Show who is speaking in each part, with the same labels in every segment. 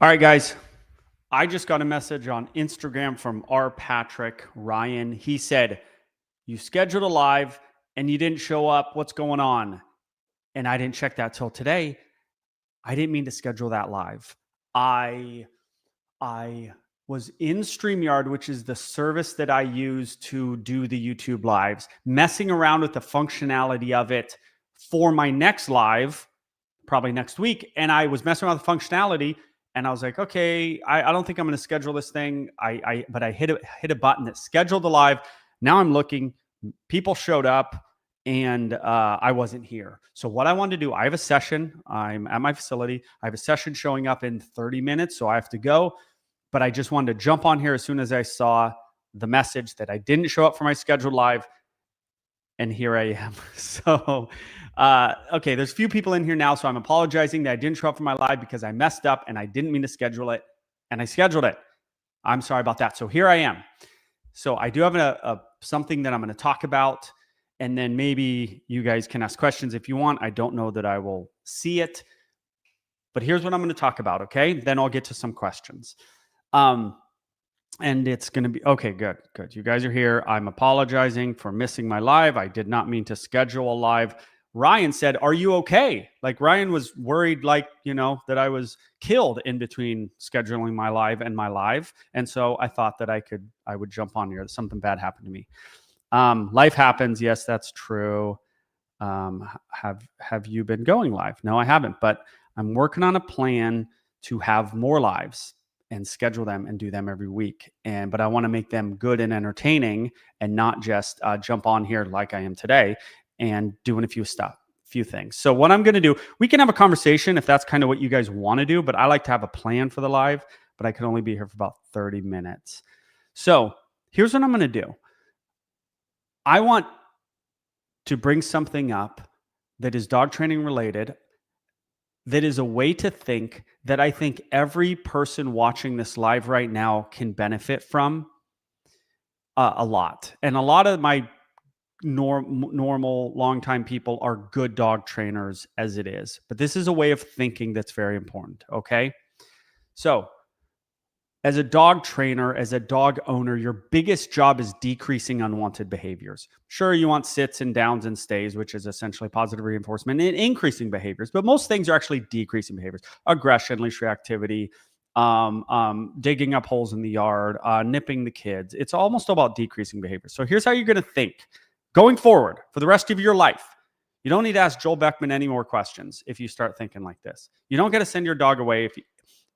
Speaker 1: All right, guys. I just got a message on Instagram from R. Patrick Ryan. He said, "You scheduled a live and you didn't show up. What's going on?" And I didn't check that till today. I didn't mean to schedule that live. I I was in StreamYard, which is the service that I use to do the YouTube lives, messing around with the functionality of it for my next live, probably next week. And I was messing around with the functionality and I was like, okay, I don't think I'm going to schedule this thing. But I hit a button that scheduled the live. Now I'm looking, people showed up and I wasn't here. So what I wanted to do, I have a session. I'm at my facility. I have a session showing up in 30 minutes. So I have to go, but I just wanted to jump on here as soon as I saw the message that I didn't show up for my scheduled live. And here I am. So, okay, there's a few people in here now. So I'm apologizing that I didn't show up for my live because I messed up and I didn't mean to schedule it. And I scheduled it. I'm sorry about that. So here I am. So I do have something that I'm going to talk about. And then maybe you guys can ask questions if you want. I don't know that I will see it. But here's what I'm going to talk about, okay? Then I'll get to some questions. And it's going to be, okay, good. You guys are here. I'm apologizing for missing my live. I did not mean to schedule a live. Ryan said, "Are you okay?" Like Ryan was worried, that I was killed in between scheduling my live and my live. And so I thought that I would jump on here. Something bad happened to me. Life happens. Yes, that's true. Have you been going live? No, I haven't, but I'm working on a plan to have more lives and schedule them and do them every week. But I want to make them good and entertaining and not just jump on here like I am today and doing a few things. So what I'm going to do, we can have a conversation if that's kind of what you guys want to do, but I like to have a plan for the live, but I can only be here for about 30 minutes. So here's what I'm going to do. I want to bring something up that is dog training related, that is a way to think that I think every person watching this live right now can benefit from a lot. And a lot of my normal, longtime people are good dog trainers as it is. But this is a way of thinking that's very important, okay? So as a dog trainer, as a dog owner, your biggest job is decreasing unwanted behaviors. Sure, you want sits and downs and stays, which is essentially positive reinforcement, and increasing behaviors. But most things are actually decreasing behaviors. Aggression, leash reactivity, digging up holes in the yard, nipping the kids. It's almost about decreasing behaviors. So here's how you're going to think going forward for the rest of your life. You don't need to ask Joel Beckman any more questions if you start thinking like this. You don't get to send your dog away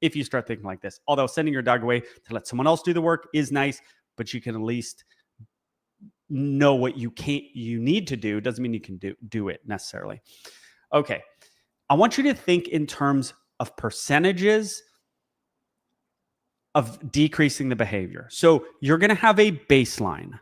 Speaker 1: if you start thinking like this. Although sending your dog away to let someone else do the work is nice, but you can at least know what you need to do. Doesn't mean you can do it necessarily. Okay. I want you to think in terms of percentages of decreasing the behavior. So you're going to have a baseline.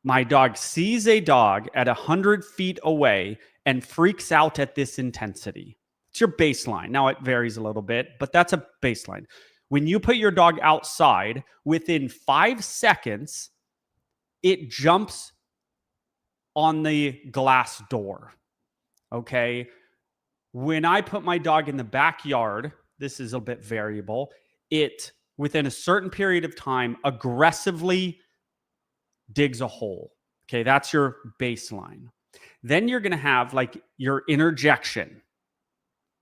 Speaker 1: My dog sees a dog at 100 feet away and freaks out at this intensity. It's your baseline. Now it varies a little bit, but that's a baseline. When you put your dog outside, within 5 seconds, it jumps on the glass door. Okay. When I put my dog in the backyard, this is a bit variable. It, within a certain period of time, aggressively digs a hole. Okay. That's your baseline. Then you're going to have like your interjection.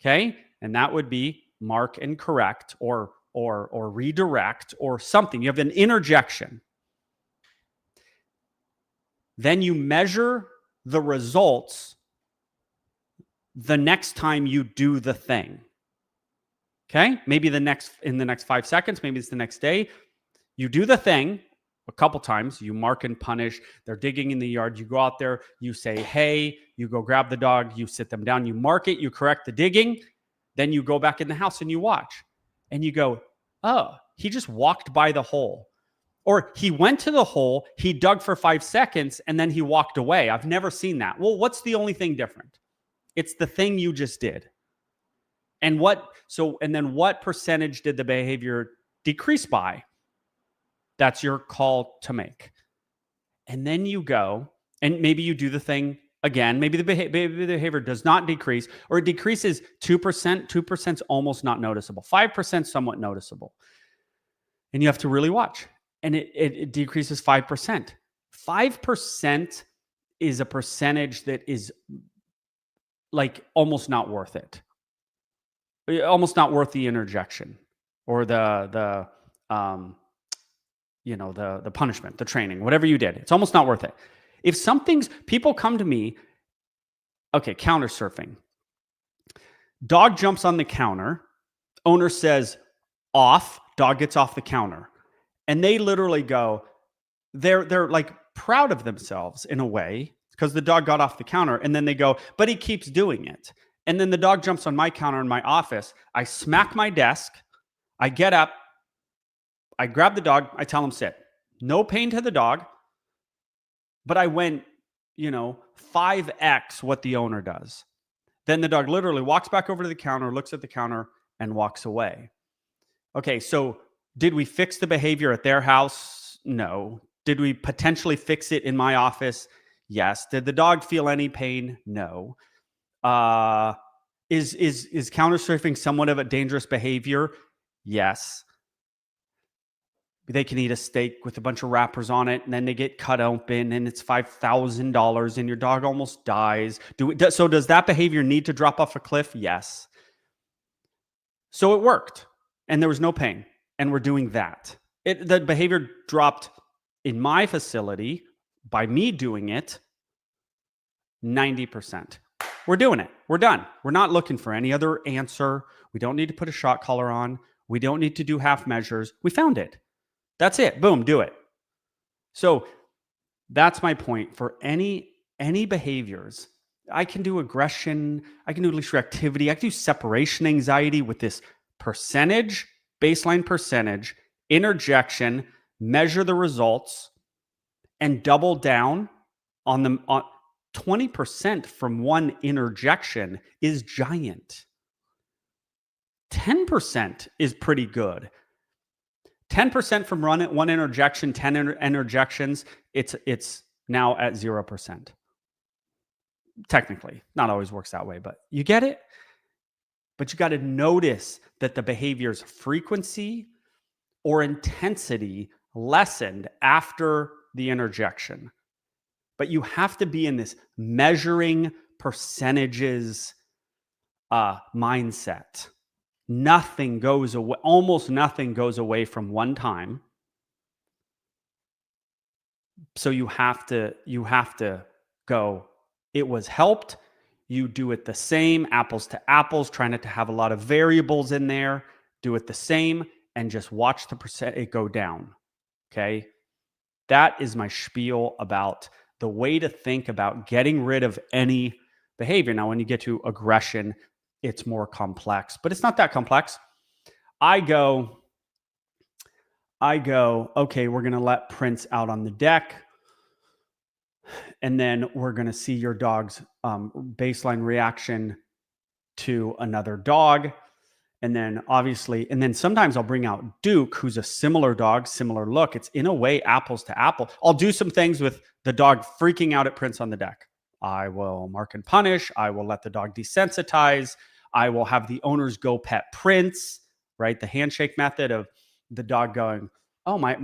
Speaker 1: Okay. And that would be mark and correct or redirect or something. You have an interjection. Then you measure the results the next time you do the thing. Okay. Maybe in the next 5 seconds, maybe it's the next day. You do the thing a couple times, you mark and punish. They're digging in the yard. You go out there, you say, hey, you go grab the dog, you sit them down, you mark it, you correct the digging. Then you go back in the house and you watch and you go, oh, he just walked by the hole. Or he went to the hole, he dug for 5 seconds, and then he walked away. I've never seen that. Well, what's the only thing different? It's the thing you just did. And then what percentage did the behavior decrease by? That's your call to make. And then you go, and maybe you do the thing Again, maybe the behavior does not decrease, or it decreases 2%. 2% is almost not noticeable. 5% somewhat noticeable. And you have to really watch. And it decreases 5%. 5% is a percentage that is like almost not worth it. Almost not worth the interjection or the punishment, the training, whatever you did. It's almost not worth it. If people come to me, okay, counter surfing. Dog jumps on the counter. Owner says off. Dog gets off the counter. And they literally go, they're like proud of themselves in a way because the dog got off the counter. And then they go, but he keeps doing it. And then the dog jumps on my counter in my office. I smack my desk. I get up. I grab the dog. I tell him sit. No pain to the dog. But I went, 5x what the owner does. Then the dog literally walks back over to the counter, looks at the counter, and walks away. Okay, so did we fix the behavior at their house? No. Did we potentially fix it in my office? Yes. Did the dog feel any pain? No. Is counter surfing somewhat of a dangerous behavior? Yes. They can eat a steak with a bunch of wrappers on it, and then they get cut open, and it's $5,000, and your dog almost dies. So does that behavior need to drop off a cliff? Yes. So it worked, and there was no pain, and we're doing that. The behavior dropped in my facility by me doing it 90%. We're doing it. We're done. We're not looking for any other answer. We don't need to put a shock collar on. We don't need to do half measures. We found it. That's it. Boom, do it. So that's my point. For any behaviors, I can do aggression, I can do leash reactivity, I can do separation anxiety with this percentage, baseline percentage, interjection, measure the results, and double down on them. 20% from one interjection is giant. 10% is pretty good. 10% from one interjection, 10 interjections, it's now at 0%. Technically, not always works that way, but you get it? But you got to notice that the behavior's frequency or intensity lessened after the interjection. But you have to be in this measuring percentages mindset. Nothing goes away, almost nothing goes away from one time. So you have to go, it was helped. You do it the same, apples to apples, try not to have a lot of variables in there. Do it the same and just watch the percent it go down. Okay. That is my spiel about the way to think about getting rid of any behavior. Now, when you get to aggression, it's more complex, but it's not that complex. I go, okay, we're going to let Prince out on the deck. And then we're going to see your dog's baseline reaction to another dog. And then sometimes I'll bring out Duke, who's a similar dog, similar look. It's in a way apples to apple. I'll do some things with the dog freaking out at Prince on the deck. I will mark and punish. I will let the dog desensitize. I will have the owners go pet Prince, right? The handshake method of the dog going, oh, my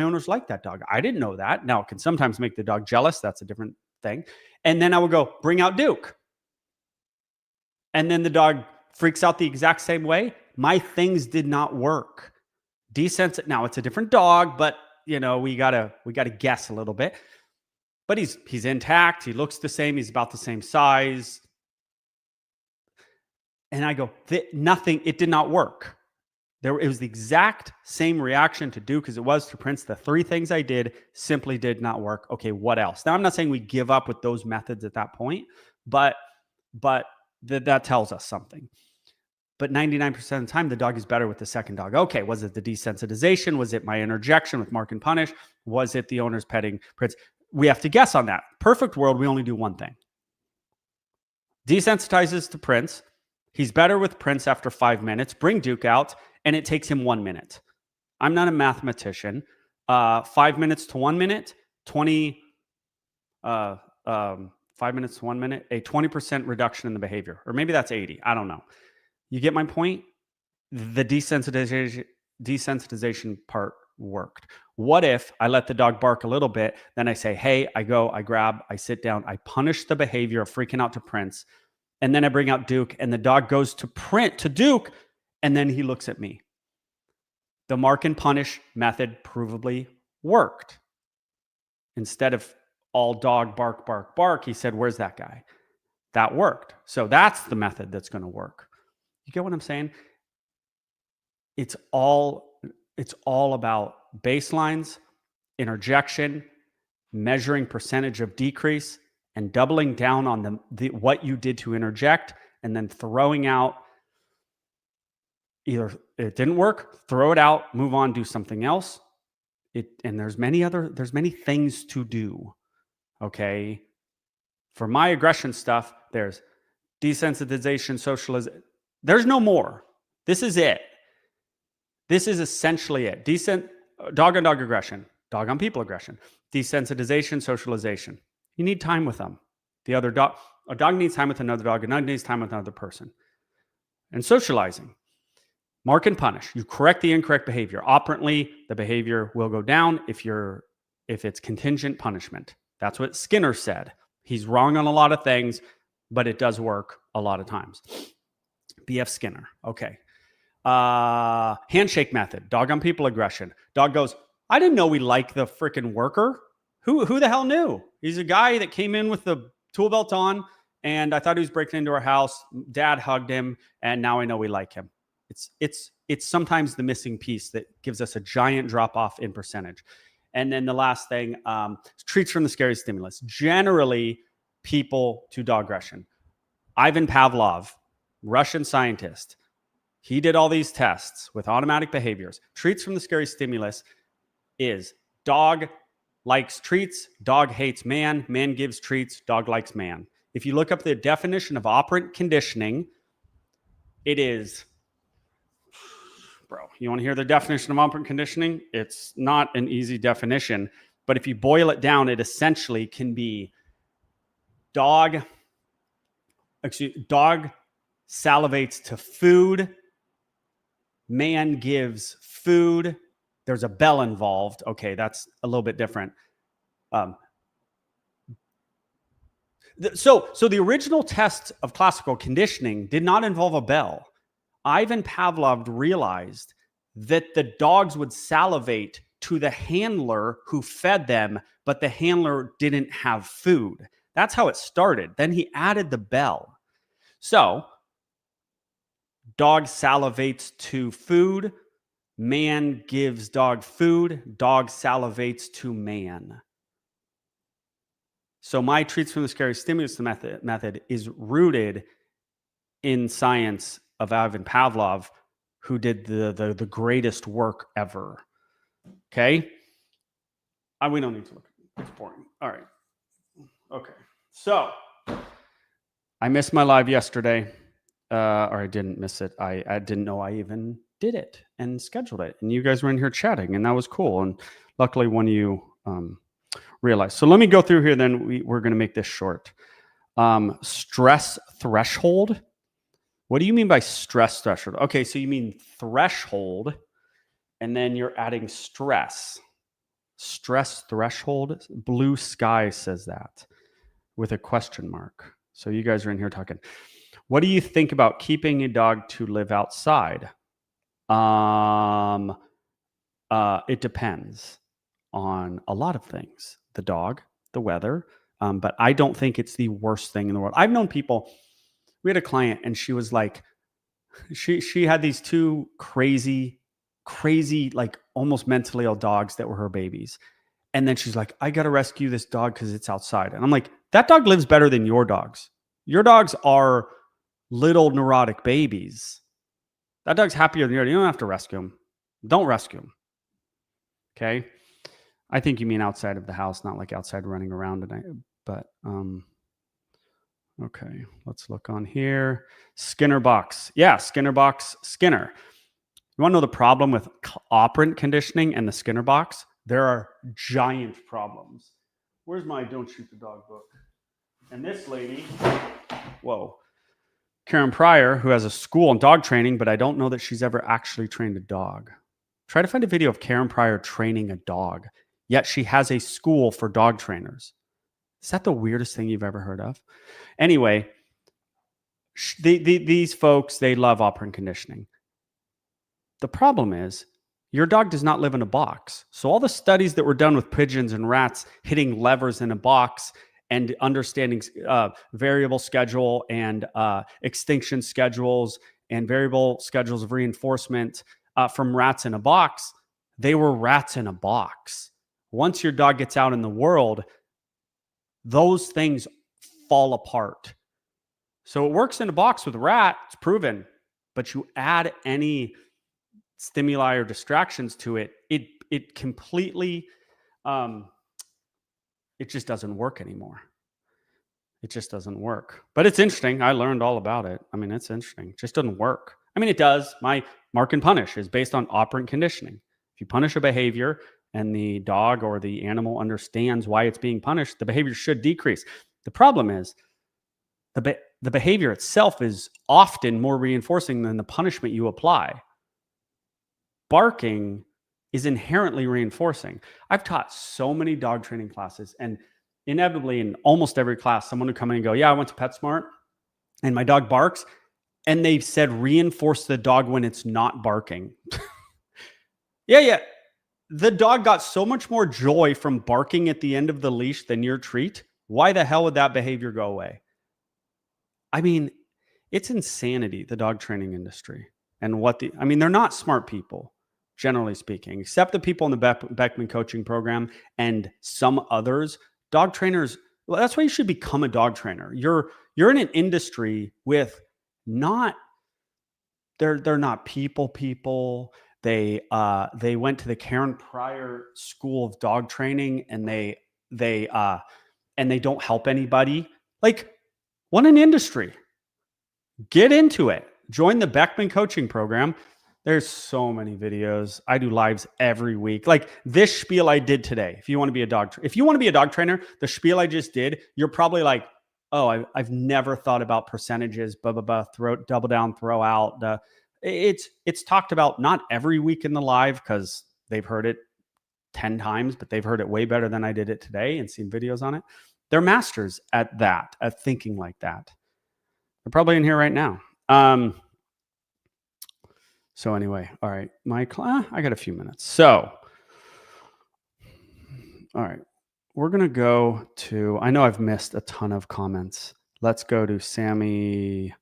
Speaker 1: owners like that dog. I didn't know that. Now, it can sometimes make the dog jealous. That's a different thing. And then I will go, bring out Duke. And then the dog freaks out the exact same way. My things did not work. Now, it's a different dog, but we gotta guess a little bit. But he's intact. He looks the same. He's about the same size. And I go, nothing, it did not work. It was the exact same reaction to Duke as it was to Prince. The three things I did simply did not work. Okay, what else? Now, I'm not saying we give up with those methods at that point, but that tells us something. But 99% of the time, the dog is better with the second dog. Okay, was it the desensitization? Was it my interjection with mark and punish? Was it the owner's petting Prince? We have to guess on that. Perfect world, we only do one thing. Desensitizes to Prince. He's better with Prince after 5 minutes. Bring Duke out, and it takes him 1 minute. I'm not a mathematician. 5 minutes to 1 minute, 20 5 minutes to 1 minute, a 20% reduction in the behavior. Or maybe that's 80. I don't know. You get my point? The desensitization part worked. What if I let the dog bark a little bit, then I say, hey, I go, I grab, I sit down, I punish the behavior of freaking out to Prince, and then I bring out Duke, and the dog goes to Duke, and then he looks at me. The mark and punish method provably worked. Instead of all dog bark, bark, bark, he said, where's that guy? That worked. So that's the method that's going to work. You get what I'm saying? It's all about baselines, interjection, measuring percentage of decrease, and doubling down on what you did to interject, and then throwing out either it didn't work, throw it out, move on, do something else. And there's many things to do. Okay. For my aggression stuff, there's desensitization, socialization. There's no more. This is it. This is essentially it. Dog on dog aggression, dog on people aggression, desensitization, socialization. You need time with them. A dog needs time with another dog, another needs time with another person. And socializing. Mark and punish. You correct the incorrect behavior. Operantly, the behavior will go down if it's contingent punishment. That's what Skinner said. He's wrong on a lot of things, but it does work a lot of times. B.F. Skinner. Okay. Handshake method. Dog on people aggression. Dog goes, I didn't know we liked the freaking worker. Who the hell knew? He's a guy that came in with the tool belt on, and I thought he was breaking into our house. Dad hugged him, and now I know we like him. It's sometimes the missing piece that gives us a giant drop off in percentage. And then the last thing, treats from the scary stimulus. Generally, people to dog aggression. Ivan Pavlov, Russian scientist, he did all these tests with automatic behaviors. Treats from the scary stimulus is dog likes treats, dog hates man, man gives treats, dog likes man. If you look up the definition of operant conditioning, it is... Bro, you want to hear the definition of operant conditioning? It's not an easy definition, but if you boil it down, it essentially can be dog salivates to food, man gives food. There's a bell involved. Okay, that's a little bit different. So the original test of classical conditioning did not involve a bell. Ivan Pavlov realized that the dogs would salivate to the handler who fed them, but the handler didn't have food. That's how it started. Then he added the bell. So, dog salivates to food, man gives dog food, dog salivates to man. So my treats from the scary stimulus method is rooted in science of Ivan Pavlov, who did the greatest work ever. Okay? We don't need to look. It's boring. All right. Okay. So, I missed my live yesterday. Or I didn't miss it. I didn't know I even did it and scheduled it. And you guys were in here chatting, and that was cool. And luckily one of you realized. So let me go through here, then we're going to make this short. Stress threshold. What do you mean by stress threshold? Okay, so you mean threshold, and then you're adding stress. Stress threshold. Blue Sky says that with a question mark. So you guys are in here talking. What do you think about keeping a dog to live outside? It depends on a lot of things. The dog, the weather, but I don't think it's the worst thing in the world. I've known people. We had a client, and she was like, she had these two crazy, like almost mentally ill dogs that were her babies. And then she's like, I got to rescue this dog because it's outside. And I'm like, that dog lives better than your dogs. Your dogs are little neurotic babies. That dog's happier than yours. You don't have to rescue him. Don't rescue him. Okay. I think you mean outside of the house, not like outside running around tonight. But, okay, let's look on here. Skinner box. Yeah, Skinner box, Skinner. You want to know the problem with operant conditioning and the Skinner box? There are giant problems. Where's my Don't Shoot the Dog book? And this lady, whoa, Karen Pryor, who has a school in dog training, but I don't know that she's ever actually trained a dog. Try to find a video of Karen Pryor training a dog, yet she has a school for dog trainers. Is that the weirdest thing you've ever heard of? Anyway, these folks, they love operant conditioning. The problem is your dog does not live in a box. So all the studies that were done with pigeons and rats hitting levers in a box and understanding variable schedule and extinction schedules and variable schedules of reinforcement from rats in a box, they were rats in a box. Once your dog gets out in the world, those things fall apart. So it works in a box with a rat, it's proven, but you add any stimuli or distractions to it, it completely, it just doesn't work anymore. It just doesn't work. But it's interesting. I learned all about it. I mean, it's interesting. It just doesn't work. I mean, it does. My mark and punish is based on operant conditioning. If you punish a behavior and the dog or the animal understands why it's being punished, the behavior should decrease. The problem is the behavior itself is often more reinforcing than the punishment you apply. Barking is inherently reinforcing. I've taught so many dog training classes, and inevitably in almost every class, someone would come in and go, yeah, I went to PetSmart and my dog barks. And they've said, reinforce the dog when it's not barking. Yeah. The dog got so much more joy from barking at the end of the leash than your treat. Why the hell would that behavior go away? I mean, it's insanity, the dog training industry. And they're not smart people, generally speaking, except the people in the Beckman coaching program and some others. Dog trainers, well, that's why you should become a dog trainer. You're in an industry with they're not people. They went to the Karen Pryor School of Dog Training, and they don't help anybody. Like, what an industry. Get into it. Join the Beckman coaching program. There's so many videos. I do lives every week. Like this spiel I did today. If you want to be a dog trainer, the spiel I just did, you're probably like, oh, I've never thought about percentages, blah, blah, blah, double down, throw out. It's talked about not every week in the live because they've heard it 10 times, but they've heard it way better than I did it today and seen videos on it. They're masters at that, at thinking like that. They're probably in here right now. So anyway, all right, I got a few minutes. So, all right, we're going to go to, I know I've missed a ton of comments. Let's go to Sammy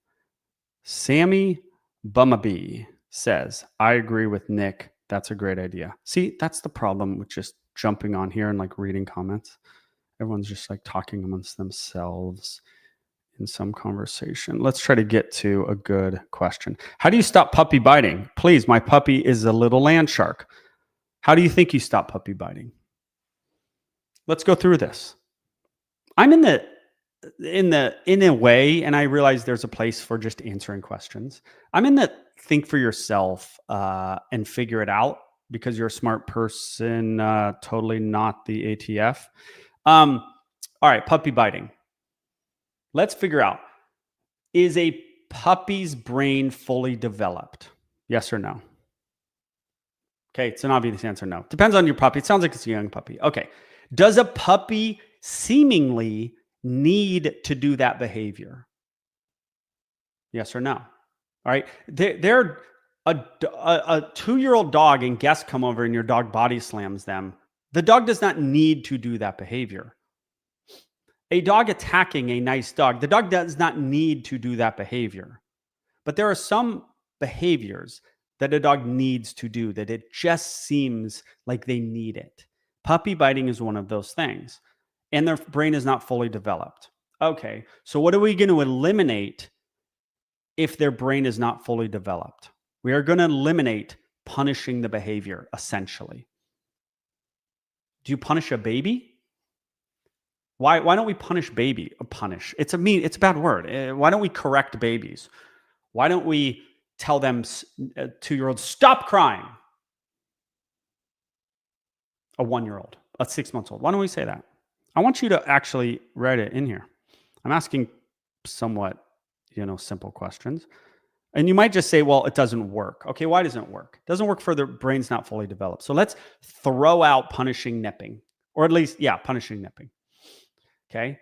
Speaker 1: Bumabee says, I agree with Nick. That's a great idea. See, that's the problem with just jumping on here and like reading comments. Everyone's just like talking amongst themselves in some conversation. Let's try to get to a good question. How do you stop puppy biting? Please, my puppy is a little land shark. How do you think you stop puppy biting? Let's go through this. I'm in a way, and I realize there's a place for just answering questions. I'm in the think for yourself and figure it out because you're a smart person, totally not the ATF. All right, puppy biting. Let's figure out, is a puppy's brain fully developed? Yes or no? Okay, it's an obvious answer, no. Depends on your puppy. It sounds like it's a young puppy. Okay. Does a puppy seemingly need to do that behavior? Yes or no? All right. They're a 2-year-old dog and guests come over and your dog body slams them. The dog does not need to do that behavior. A dog attacking a nice dog, the dog does not need to do that behavior. But there are some behaviors that a dog needs to do that it just seems like they need it. Puppy biting is one of those things. And their brain is not fully developed. Okay, so what are we going to eliminate if their brain is not fully developed? We are going to eliminate punishing the behavior, essentially. Do you punish a baby? Why don't we punish baby? Punish. It's a bad word. Why don't we correct babies? Why don't we tell them, 2-year-olds, stop crying? A 1-year-old, a 6-month-old. Why don't we say that? I want you to actually write it in here. I'm asking somewhat, simple questions. And you might just say, well, it doesn't work. Okay, why doesn't it work? It doesn't work for the brain's not fully developed. So let's throw out punishing nipping, or at least, punishing nipping. Okay.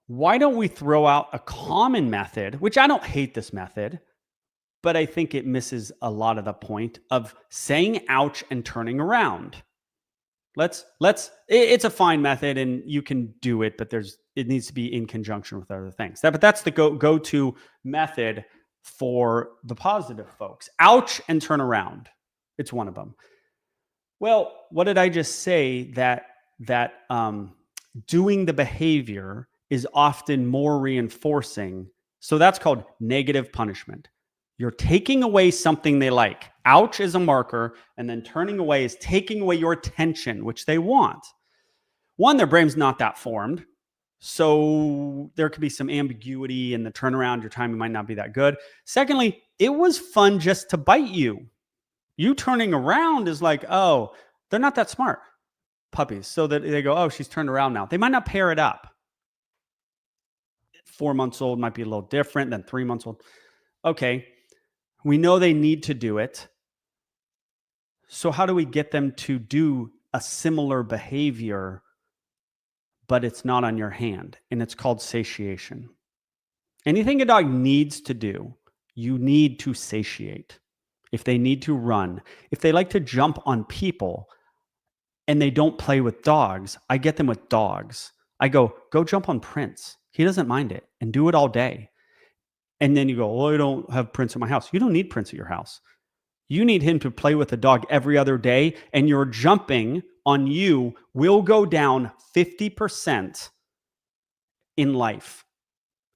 Speaker 1: Why don't we throw out a common method, which I don't hate this method, but I think it misses a lot of the point of saying ouch and turning around. It's a fine method and you can do it, but it needs to be in conjunction with other things. But that's the go-to method for the positive folks. Ouch and turn around. It's one of them. Well, what did I just say? That doing the behavior is often more reinforcing. So that's called negative punishment. You're taking away something they like. Ouch is a marker, and then turning away is taking away your attention, which they want. One, their brain's not that formed, so there could be some ambiguity in the turnaround. Your timing might not be that good. Secondly, it was fun just to bite you. You turning around is like, oh, they're not that smart, puppies. So that they go, oh, she's turned around now. They might not pair it up. 4 months old might be a little different than 3 months old. Okay. We know they need to do it. So how do we get them to do a similar behavior, but it's not on your hand? And it's called satiation. Anything a dog needs to do, you need to satiate. If they need to run, if they like to jump on people and they don't play with dogs, I get them with dogs. I go jump on Prince. He doesn't mind it, and do it all day. And then you go, well, I don't have Prince at my house. You don't need Prince at your house. You need him to play with the dog every other day, and your jumping on you will go down 50% in life.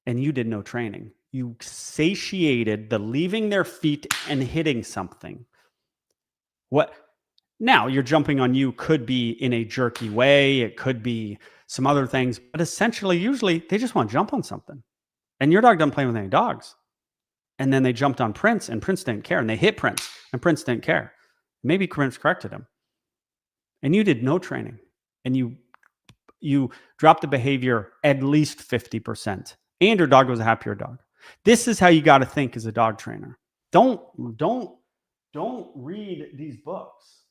Speaker 1: And you did no training. You satiated the leaving their feet and hitting something. What? Now, your jumping on you could be in a jerky way. It could be some other things. But essentially, usually, they just want to jump on something. And your dog doesn't play with any dogs. And then they jumped on Prince, and Prince didn't care. And they hit Prince, and Prince didn't care. Maybe Prince corrected him. And you did no training. And you dropped the behavior at least 50%. And your dog was a happier dog. This is how you got to think as a dog trainer. Don't read these books.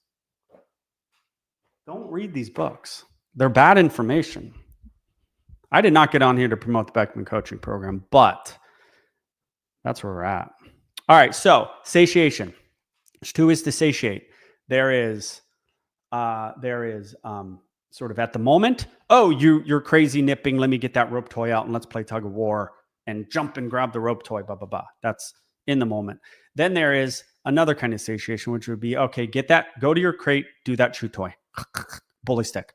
Speaker 1: Don't read these books. They're bad information. I did not get on here to promote the Beckman coaching program, but that's where we're at. All right, so satiation. There's 2 ways to satiate. There is sort of at the moment, oh, you're crazy nipping. Let me get that rope toy out and let's play tug of war and jump and grab the rope toy, blah, blah, blah. That's in the moment. Then there is another kind of satiation, which would be, okay, get that, go to your crate, do that chew toy, bully stick,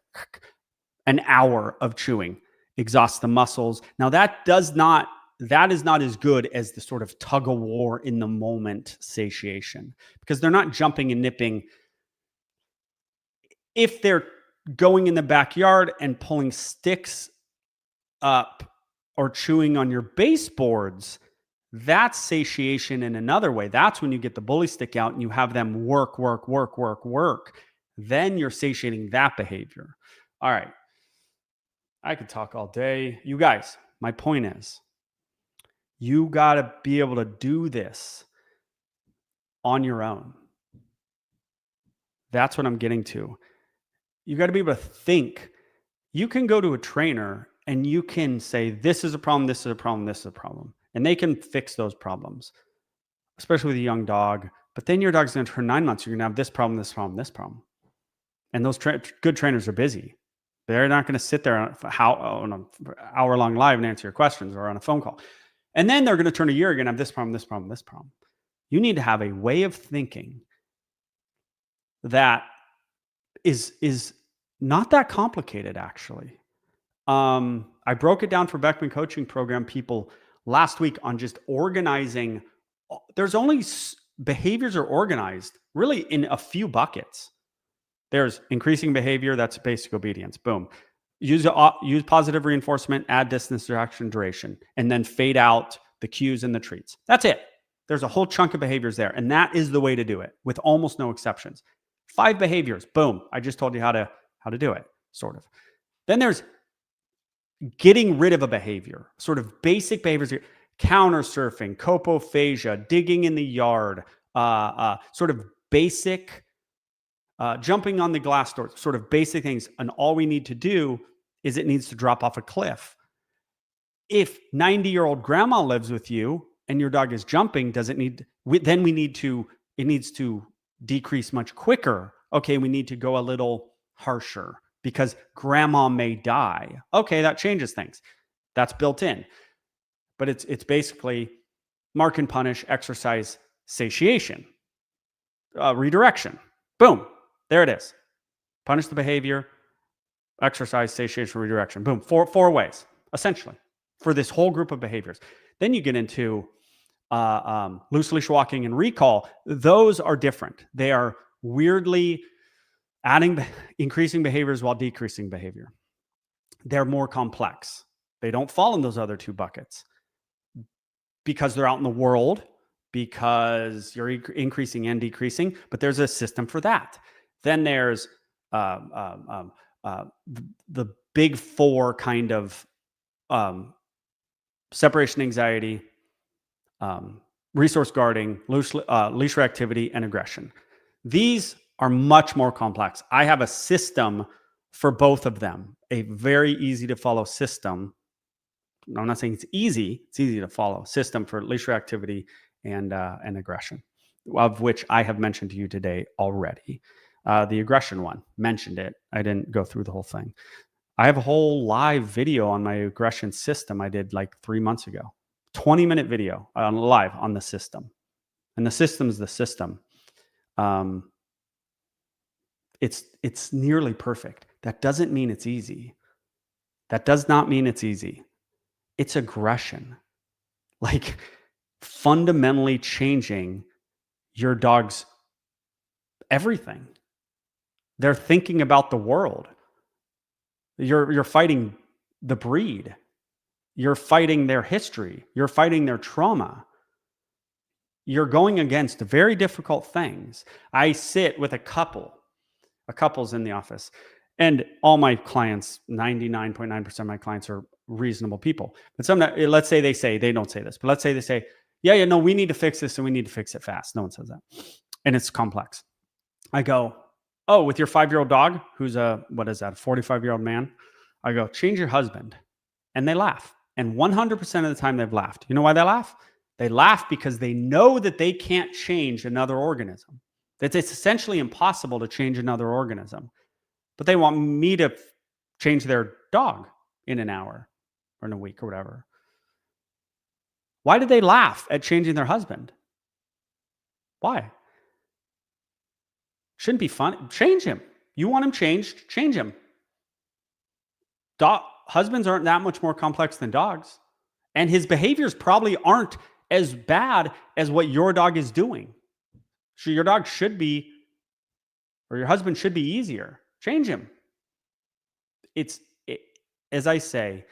Speaker 1: an hour of chewing. Exhaust the muscles. Now that is not as good as the sort of tug of war in the moment satiation, because they're not jumping and nipping. If they're going in the backyard and pulling sticks up or chewing on your baseboards, that's satiation in another way. That's when you get the bully stick out and you have them work. Then you're satiating that behavior. All right. I could talk all day. You guys, my point is, you got to be able to do this on your own. That's what I'm getting to. You got to be able to think. You can go to a trainer and you can say, this is a problem, this is a problem, this is a problem. And they can fix those problems, especially with a young dog. But then your dog's going to turn 9 months. You're going to have this problem, this problem, this problem. And those good trainers are busy. They're not going to sit there on an hour-long live and answer your questions or on a phone call. And then they're going to turn a year, you're going to have this problem, this problem, this problem. You need to have a way of thinking that is not that complicated, actually. I broke it down for Beckman coaching program people last week on just organizing. There's only behaviors are organized really in a few buckets. There's increasing behavior. That's basic obedience. Boom. Use positive reinforcement, add distance, distraction, duration, and then fade out the cues and the treats. That's it. There's a whole chunk of behaviors there. And that is the way to do it with almost no exceptions. 5 behaviors. Boom. I just told you how to do it, sort of. Then there's getting rid of a behavior, sort of basic behaviors, counter surfing, copophagia, digging in the yard, sort of basic, jumping on the glass door, sort of basic things. And all we need to do is it needs to drop off a cliff. If 90-year-old grandma lives with you and your dog is jumping, does it need, then we need to, it needs to decrease much quicker. Okay, we need to go a little harsher because grandma may die. Okay, that changes things. That's built in. But it's basically mark and punish, exercise, satiation, redirection. Boom, there it is. Punish the behavior, exercise, satiation, redirection. Boom, four ways, essentially, for this whole group of behaviors. Then you get into loose leash walking and recall. Those are different. They are weirdly increasing behaviors while decreasing behavior. They're more complex. They don't fall in those other two buckets because they're out in the world, because you're increasing and decreasing, but there's a system for that. Then there's the big four kind of separation anxiety, resource guarding, leash reactivity, and aggression. These are much more complex. I have a system for both of them, a very easy to follow system. I'm not saying it's easy to follow system for leash reactivity and aggression, of which I have mentioned to you today already. The aggression one, mentioned it. I didn't go through the whole thing. I have a whole live video on my aggression system I did like 3 months ago. 20-minute video live on the system. And the system's the system. It's nearly perfect. That doesn't mean it's easy. That does not mean it's easy. It's aggression. Like fundamentally changing your dog's everything. They're thinking about the world. You're fighting the breed. You're fighting their history. You're fighting their trauma. You're going against very difficult things. I sit with a couple's in the office, and all my clients, 99.9% of my clients are reasonable people. But let's say they don't say this, but let's say they say, yeah, no, we need to fix this and we need to fix it fast. No one says that. And it's complex. I go, oh, with your 5-year-old dog, who's a 45-year-old man, I go, change your husband. And they laugh. And 100% of the time they've laughed. You know why they laugh? They laugh because they know that they can't change another organism. That it's essentially impossible to change another organism. But they want me to change their dog in an hour or in a week or whatever. Why did they laugh at changing their husband? Why? Shouldn't be fun. Change him. You want him changed, change him. Husbands aren't that much more complex than dogs. And his behaviors probably aren't as bad as what your dog is doing. So your dog should be, or your husband should be easier. Change him. As I say,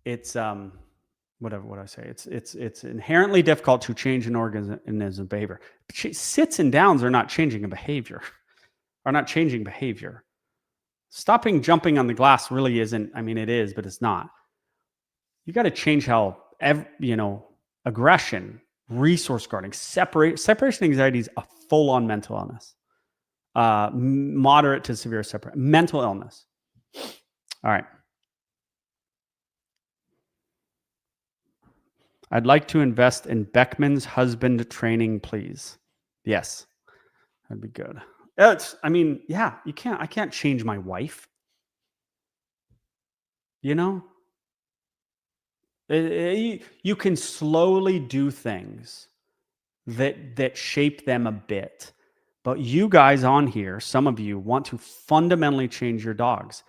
Speaker 1: it's what I say. It's inherently difficult to change an organism behavior. Sits and downs are not changing a behavior. Are not changing behavior. Stopping jumping on the glass really isn't. I mean, it is, but it's not. You got to change how aggression, resource guarding, separation anxiety is a full-on mental illness. Moderate to severe mental illness. All right. I'd like to invest in Beckman's husband training, please. Yes, that'd be good. I can't change my wife. You can slowly do things that shape them a bit. But you guys on here, some of you want to fundamentally change your dogs.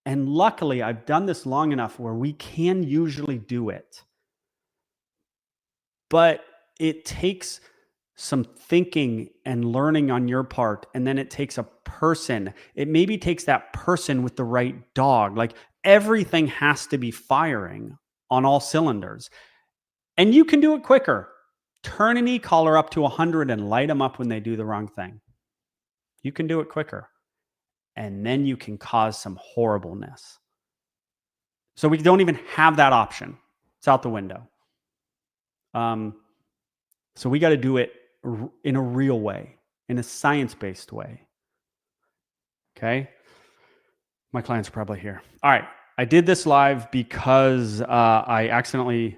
Speaker 1: And luckily, I've done this long enough where we can usually do it. But it takes some thinking and learning on your part. And then it takes a person. It maybe takes that person with the right dog. Like everything has to be firing on all cylinders. And you can do it quicker. Turn an e-collar up to 100 and light them up when they do the wrong thing. You can do it quicker. And then you can cause some horribleness. So we don't even have that option. It's out the window. So we got to do it in a real way, in a science-based way. Okay. My clients are probably here. All right. I did this live because I accidentally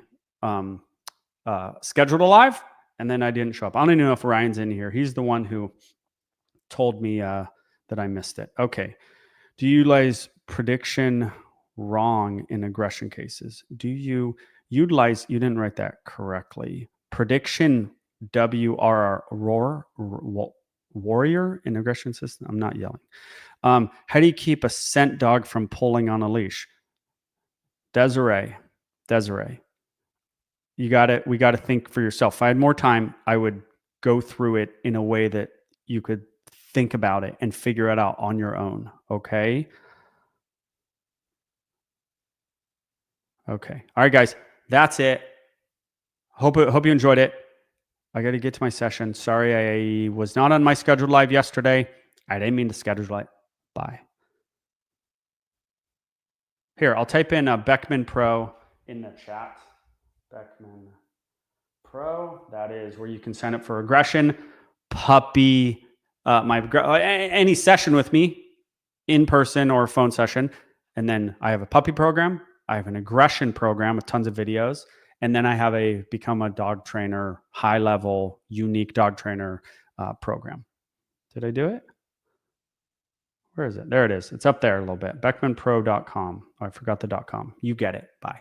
Speaker 1: scheduled a live and then I didn't show up. I don't even know if Ryan's in here. He's the one who told me that I missed it. Okay. Do you utilize prediction wrong in aggression cases? Do you utilize, you didn't write that correctly, prediction warrior in aggression system? I'm not yelling. How do you keep a scent dog from pulling on a leash? Desiree, we got to think for yourself. If I had more time, I would go through it in a way that you could think about it and figure it out on your own. Okay. Okay. All right, guys, that's it. Hope you enjoyed it. I got to get to my session. Sorry, I was not on my scheduled live yesterday. I didn't mean to schedule it. Bye. Here, I'll type in Beckman Pro in the chat. Beckman Pro. That is where you can sign up for aggression, puppy, any session with me, in person or phone session. And then I have a puppy program. I have an aggression program with tons of videos. And then I have a become a dog trainer, high level, unique dog trainer program. Did I do it? Where is it? There it is. It's up there a little bit. BeckmanPro.com. Oh, I forgot the .com. You get it. Bye.